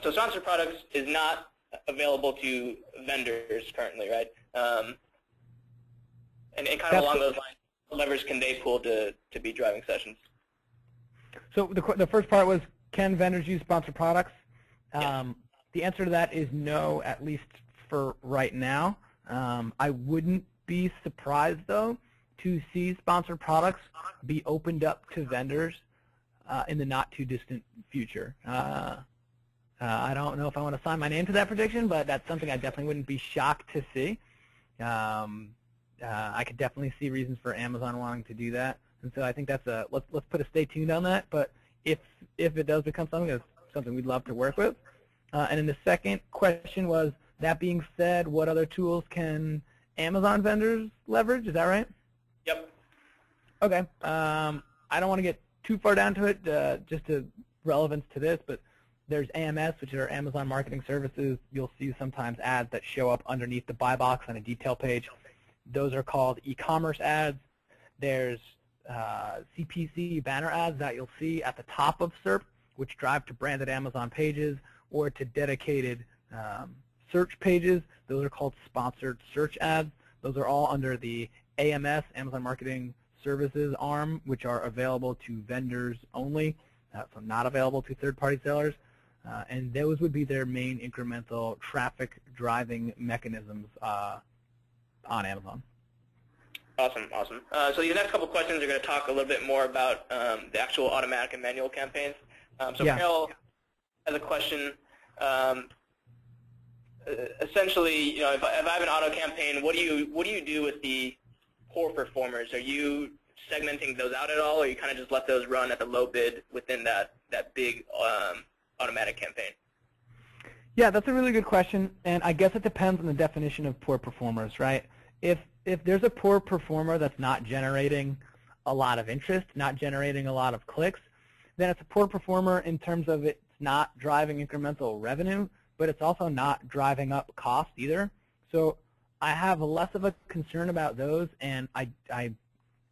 A: so sponsored products is not available to vendors currently, right? And kind of along those lines, what levers can they pull to be driving sessions?
B: So the first part was, can vendors use sponsored products?
A: Yes.
B: The answer to that is no, at least for right now. I wouldn't be surprised, though, to see sponsored products be opened up to vendors in the not-too-distant future. I don't know if I want to sign my name to that prediction, but that's something I definitely wouldn't be shocked to see. I could definitely see reasons for Amazon wanting to do that, and so I think that's let's put a stay tuned on that. But if it does become something, that's something we'd love to work with. And then the second question was, that being said, what other tools can Amazon vendors leverage? Is that right?
A: Yep.
B: Okay. I don't want to get too far down to it, just to relevance to this, but there's AMS, which are Amazon Marketing Services. You'll see sometimes ads that show up underneath the buy box on a detail page. Those are called e-commerce ads. There's CPC banner ads that you'll see at the top of SERP, which drive to branded Amazon pages or to dedicated search pages. Those are called sponsored search ads. Those are all under the AMS, Amazon Marketing Services arm, which are available to vendors only, so not available to third-party sellers. And those would be their main incremental traffic driving mechanisms on Amazon.
A: Awesome, awesome. So these next couple questions are going to talk a little bit more about the actual automatic and manual campaigns. So
B: yeah.
A: Carol has a question. Essentially, you know, if I have an auto campaign, what do you do with the poor performers? Are you segmenting those out at all, or you kind of just let those run at the low bid within that big automatic campaign?
B: Yeah, that's a really good question, and I guess it depends on the definition of poor performers, right? If there's a poor performer that's not generating a lot of interest, not generating a lot of clicks, then it's a poor performer in terms of it's not driving incremental revenue, but it's also not driving up cost either. So I have less of a concern about those, and I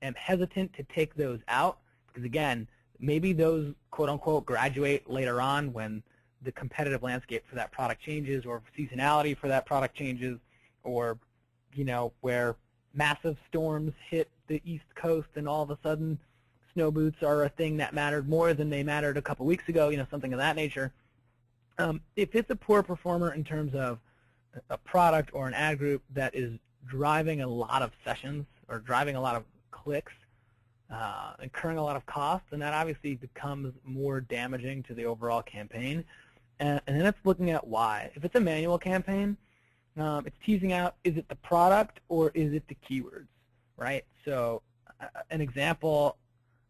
B: am hesitant to take those out because, again, maybe those quote-unquote graduate later on when the competitive landscape for that product changes, or seasonality for that product changes, or where massive storms hit the East Coast and all of a sudden snow boots are a thing that mattered more than they mattered a couple weeks ago, something of that nature. If it's a poor performer in terms of a product or an ad group that is driving a lot of sessions or driving a lot of clicks, incurring a lot of costs, then that obviously becomes more damaging to the overall campaign. And then it's looking at why. If it's a manual campaign, it's teasing out, is it the product or is it the keywords, right? So an example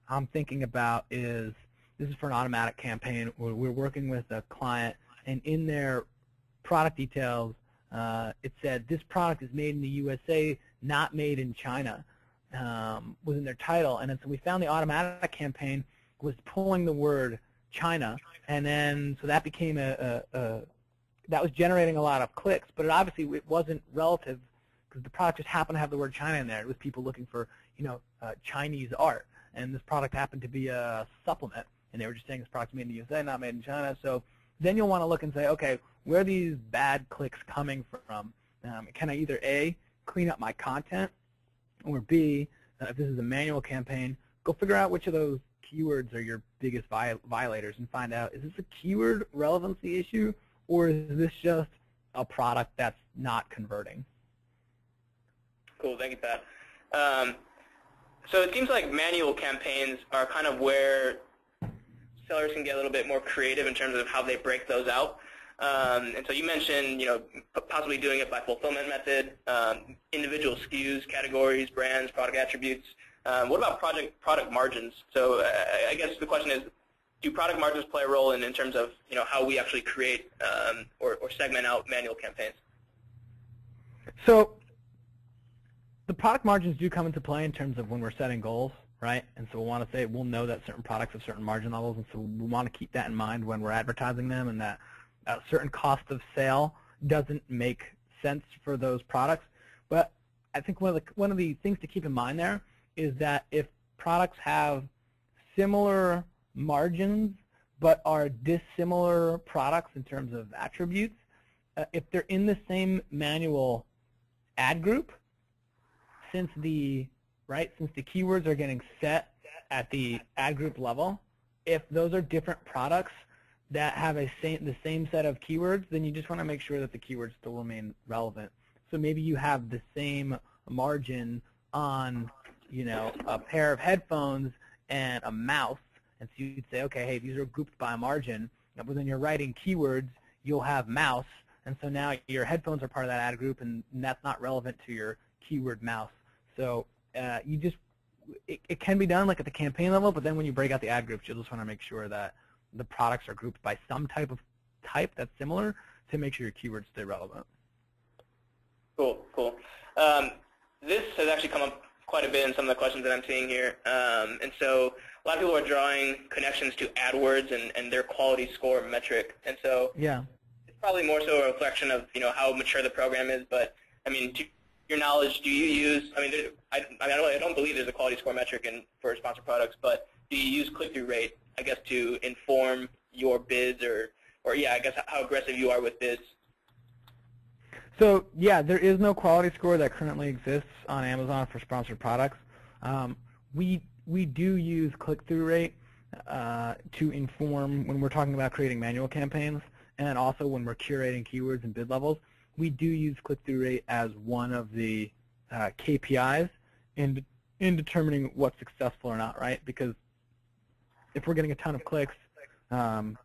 B: I'm thinking about is, this is for an automatic campaign where we're working with a client, and in their product details, it said, this product is made in the USA, not made in China, was in their title. And then so we found the automatic campaign was pulling the word China, and then so that became that was generating a lot of clicks, but it wasn't relative because the product just happened to have the word China in there. It was people looking for Chinese art, and this product happened to be a supplement, and they were just saying this product's made in the USA, not made in China. So then you'll want to look and say, okay, where are these bad clicks coming from? Can I either A, clean up my content, or B, if this is a manual campaign, go figure out which of those keywords are your biggest violators and find out, is this a keyword relevancy issue, or is this just a product that's not converting?
A: Cool, thank you, Pat. So it seems like manual campaigns are kind of where sellers can get a little bit more creative in terms of how they break those out. And so you mentioned, possibly doing it by fulfillment method, individual SKUs, categories, brands, product attributes. What about product margins? So I guess the question is, do product margins play a role in terms of how we actually create or segment out manual campaigns?
B: So the product margins do come into play in terms of when we're setting goals, right? And so we'll know that certain products have certain margin levels, and so we want to keep that in mind when we're advertising them, and that a certain cost of sale doesn't make sense for those products. But I think one of the things to keep in mind there is that if products have similar margins but are dissimilar products in terms of attributes, if they're in the same manual ad group, since the keywords are getting set at the ad group level, if those are different products that have the same set of keywords, then you just want to make sure that the keywords still remain relevant. So maybe you have the same margin on, a pair of headphones and a mouse, and so you'd say, okay, hey, these are grouped by margin. But when you're writing keywords, you'll have mouse, and so now your headphones are part of that ad group, and that's not relevant to your keyword mouse. So it can be done like at the campaign level, but then when you break out the ad groups, you'll just want to make sure that the products are grouped by some type that's similar to make sure your keywords stay relevant.
A: Cool, cool. This has actually come up quite a bit in some of the questions that I'm seeing here. And so a lot of people are drawing connections to AdWords and their quality score metric. And so
B: yeah,
A: it's probably more so a reflection of how mature the program is. But I mean, to your knowledge, do you use? I mean, I don't believe there's a quality score metric for sponsored products, but do you use click-through rate, I guess, to inform your bids or yeah, I guess how aggressive you are with bids?
B: So yeah, there is no quality score that currently exists on Amazon for sponsored products. We do use click-through rate to inform when we're talking about creating manual campaigns, and also when we're curating keywords and bid levels. We do use click-through rate as one of the KPIs in determining what's successful or not, right? Because if we're getting a ton of clicks, and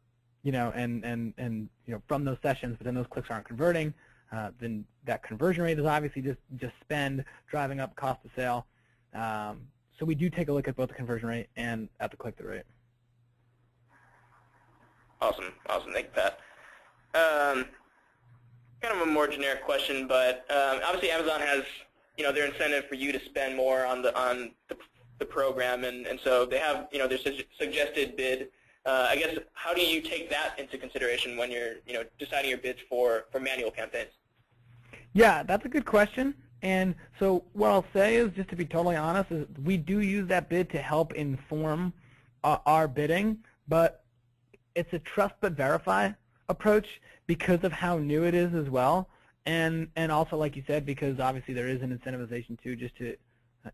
B: from those sessions, but then those clicks aren't converting, then that conversion rate is obviously just spend driving up cost of sale. So we do take a look at both the conversion rate and at the click-through rate.
A: Awesome, awesome. Thank you, Pat. Kind of a more generic question, but obviously Amazon has their incentive for you to spend more on the program, and so they have their suggested bid. I guess how do you take that into consideration when you're deciding your bids for manual campaigns?
B: Yeah, that's a good question. And so what I'll say is, just to be totally honest, is we do use that bid to help inform our bidding, but it's a trust but verify approach because of how new it is as well, and also, like you said, because obviously there is an incentivization too, just to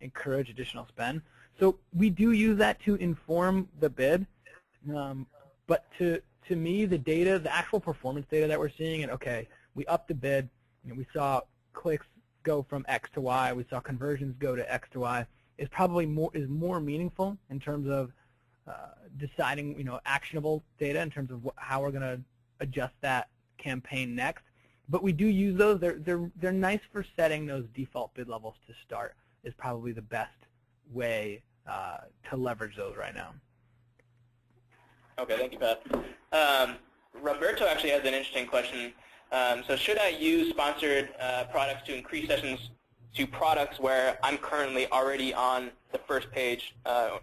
B: encourage additional spend. So we do use that to inform the bid, but to me, the data, the actual performance data that we're seeing, and okay, we upped the bid, we saw clicks go from X to Y, we saw conversions go to X to Y, is probably more meaningful in terms of deciding actionable data in terms of how we're going to adjust that campaign next. But we do use those. They're nice for setting those default bid levels to start. Is probably the best way to leverage those right now.
A: Okay, thank you, Pat. Roberto actually has an interesting question. So should I use sponsored products to increase sessions to products where I'm currently already on the first page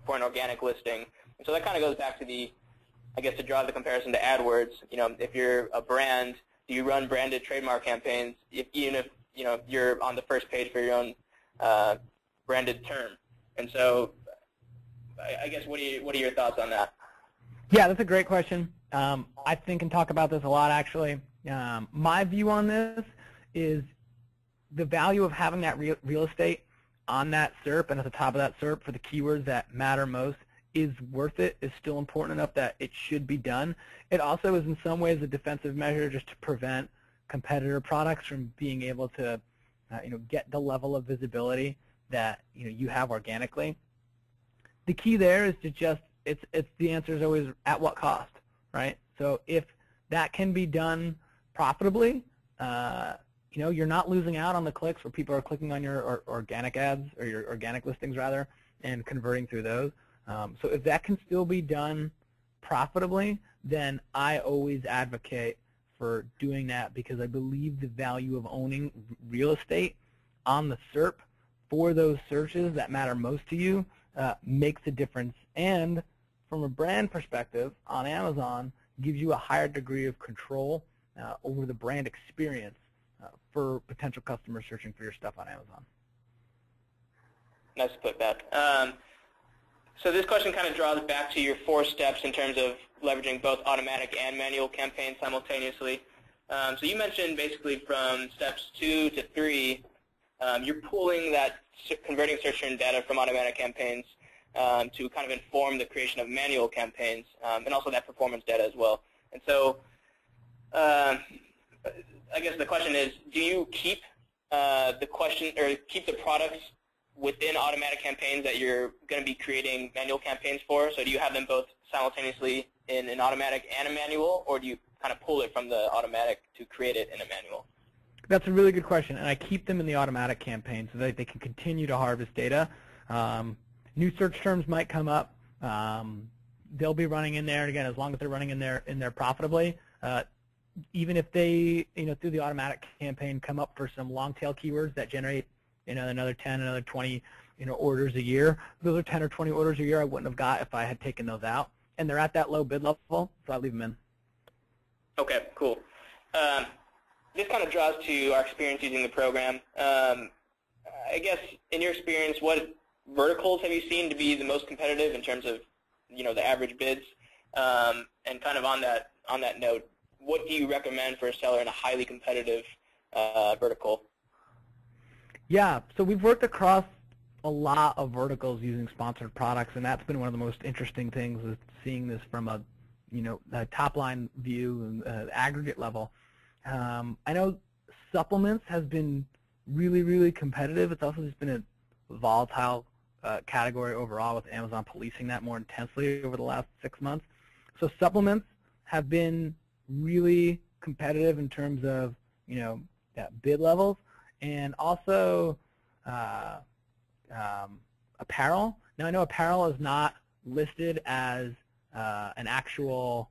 A: for an organic listing? And so that kind of goes back to I guess to draw the comparison to AdWords. If you're a brand, do you run branded trademark campaigns even if you're on the first page for your own branded term? And so I guess what are your thoughts on that?
B: Yeah, that's a great question. I think and talk about this a lot, actually. My view on this is the value of having that real estate on that SERP and at the top of that SERP for the keywords that matter most is worth it, is still important enough that it should be done. It also is in some ways a defensive measure just to prevent competitor products from being able to get the level of visibility that you have organically. The key there is to just the answer is always at what cost, right? So if that can be done profitably, you're not losing out on the clicks where people are clicking on your organic ads, or your organic listings rather, and converting through those. So if that can still be done profitably, then I always advocate for doing that, because I believe the value of owning real estate on the SERP for those searches that matter most to you makes a difference, and from a brand perspective on Amazon gives you a higher degree of control over the brand experience for potential customers searching for your stuff on Amazon.
A: Nice to put that. So this question kind of draws back to your 4 steps in terms of leveraging both automatic and manual campaigns simultaneously. So you mentioned basically from steps 2 to 3, you're pooling that converting search term data from automatic campaigns to kind of inform the creation of manual campaigns, and also that performance data as well. And so I guess the question is, do you keep keep the products within automatic campaigns that you're going to be creating manual campaigns for? So do you have them both simultaneously in an automatic and a manual, or do you kind of pull it from the automatic to create it in a manual?
B: That's a really good question, and I keep them in the automatic campaign so that they can continue to harvest data. New search terms might come up. They'll be running in there, and again, as long as they're running in there profitably. Even if they, through the automatic campaign, come up for some long tail keywords that generate, another 10, another 20, orders a year. Those are 10 or 20 orders a year I wouldn't have got if I had taken those out, and they're at that low bid level, so I leave them in.
A: Okay, cool. This kind of draws to our experience using the program. I guess in your experience, what verticals have you seen to be the most competitive in terms of, the average bids? And kind of on that note, what do you recommend for a seller in a highly competitive vertical?
B: Yeah, so we've worked across a lot of verticals using sponsored products, and that's been one of the most interesting things, is seeing this from a top-line view and aggregate level. I know supplements has been really, really competitive. It's also just been a volatile category overall, with Amazon policing that more intensely over the last 6 months. So supplements have been really competitive in terms of bid levels, and also apparel. Now I know apparel is not listed as an actual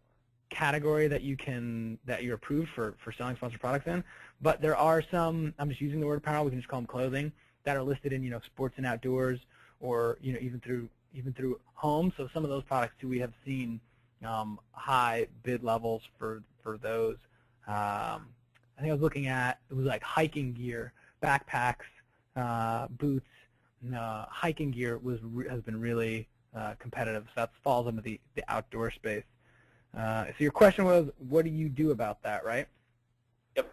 B: category that you're approved for selling sponsored products in, but there are some, I'm just using the word apparel, we can just call them clothing, that are listed in sports and outdoors, or even through home. So some of those products too, we have seen high bid levels for those. I think I was looking at, it was like hiking gear, backpacks, boots. Hiking gear has been really competitive, so that falls into the outdoor space. So your question was, what do you do about that, right?
A: Yep.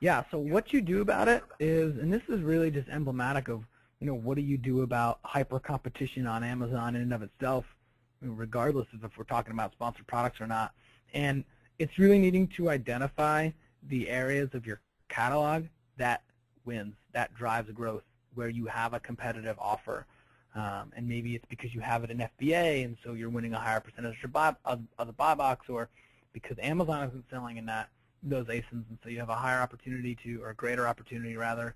B: Yeah, so what you do about it is, and this is really just emblematic of, what do you do about hyper competition on Amazon in and of itself, regardless of if we're talking about sponsored products or not. And it's really needing to identify the areas of your catalog that wins, that drives growth, where you have a competitive offer. And maybe it's because you have it in FBA, and so you're winning a higher percentage of the buy box, or because Amazon isn't selling in those ASINs, and so you have a higher opportunity to, or a greater opportunity rather,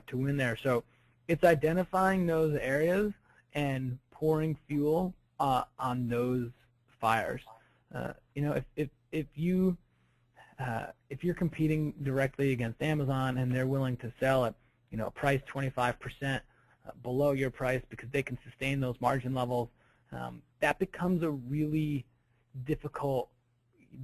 B: to win there. So it's identifying those areas and pouring fuel on those fires. If you're competing directly against Amazon and they're willing to sell at a price 25% below your price because they can sustain those margin levels, that becomes a really difficult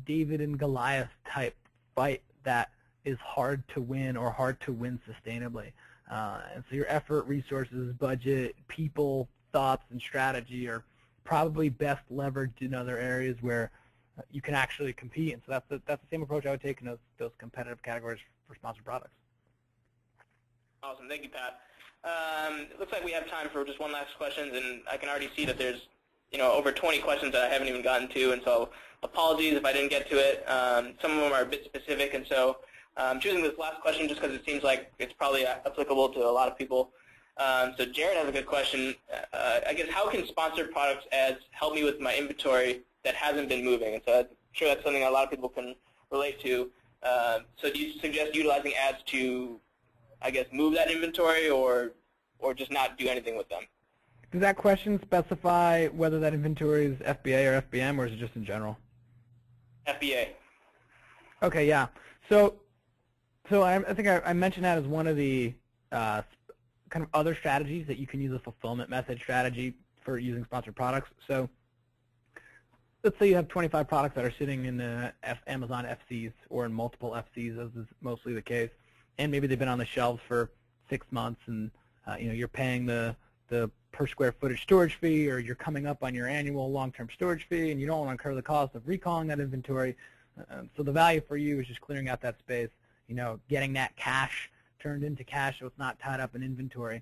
B: David and Goliath type fight that is hard to win, or hard to win sustainably. And so your effort, resources, budget, people, thoughts, and strategy are probably best leveraged in other areas where you can actually compete. And so that's the same approach I would take in those competitive categories for sponsored products.
A: Awesome. Thank you, Pat. It looks like we have time for just one last question, and I can already see that there's over 20 questions that I haven't even gotten to, and so apologies if I didn't get to it. Some of them are a bit specific, and so I'm choosing this last question just because it seems like it's probably applicable to a lot of people. So Jared has a good question. I guess, how can sponsored products ads help me with my inventory that hasn't been moving? And so I'm sure that's something a lot of people can relate to. So do you suggest utilizing ads to, I guess, move that inventory, or just not do anything with them?
B: Does that question specify whether that inventory is FBA or FBM, or is it just in general?
A: FBA.
B: Okay, yeah. So I think I mentioned that as one of the kind of other strategies that you can use, a fulfillment method strategy for using sponsored products. So let's say you have 25 products that are sitting in the Amazon FCs, or in multiple FCs, as is mostly the case, and maybe they've been on the shelves for 6 months, and you're paying the per square footage storage fee, or you're coming up on your annual long-term storage fee, and you don't want to incur the cost of recalling that inventory. So the value for you is just clearing out that space, getting that cash turned into cash so it's not tied up in inventory.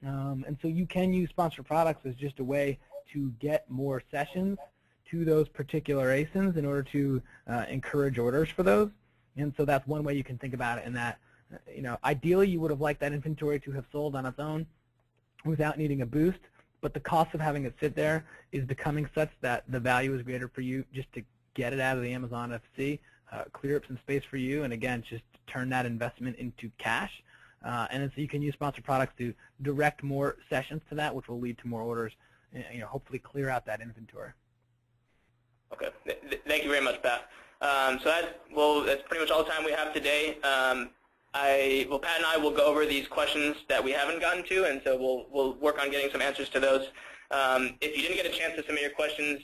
B: And so you can use sponsored products as just a way to get more sessions to those particular ASINs in order to encourage orders for those. And so that's one way you can think about it, in that, ideally you would have liked that inventory to have sold on its own without needing a boost, but the cost of having it sit there is becoming such that the value is greater for you just to get it out of the Amazon FC, clear up some space for you, and again, just turn that investment into cash. And then so you can use sponsored products to direct more sessions to that, which will lead to more orders, and hopefully clear out that inventory.
A: Okay. Thank you very much, Pat. So that's pretty much all the time we have today. Pat and I will go over these questions that we haven't gotten to, and so we'll work on getting some answers to those. If you didn't get a chance to submit your questions,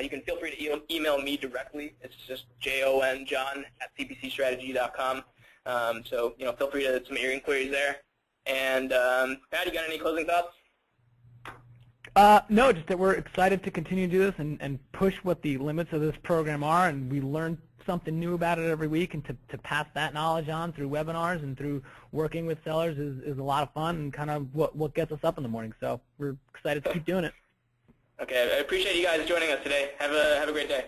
A: you can feel free to email me directly. It's just john@cpcstrategy.com. So feel free to submit your inquiries there. And Pat, you got any closing thoughts?
B: No, just that we're excited to continue to do this and push what the limits of this program are, and we learn something new about it every week, and to pass that knowledge on through webinars and through working with sellers is a lot of fun, and kind of what gets us up in the morning. So we're excited to keep doing it.
A: Okay, I appreciate you guys joining us today. Have a great day.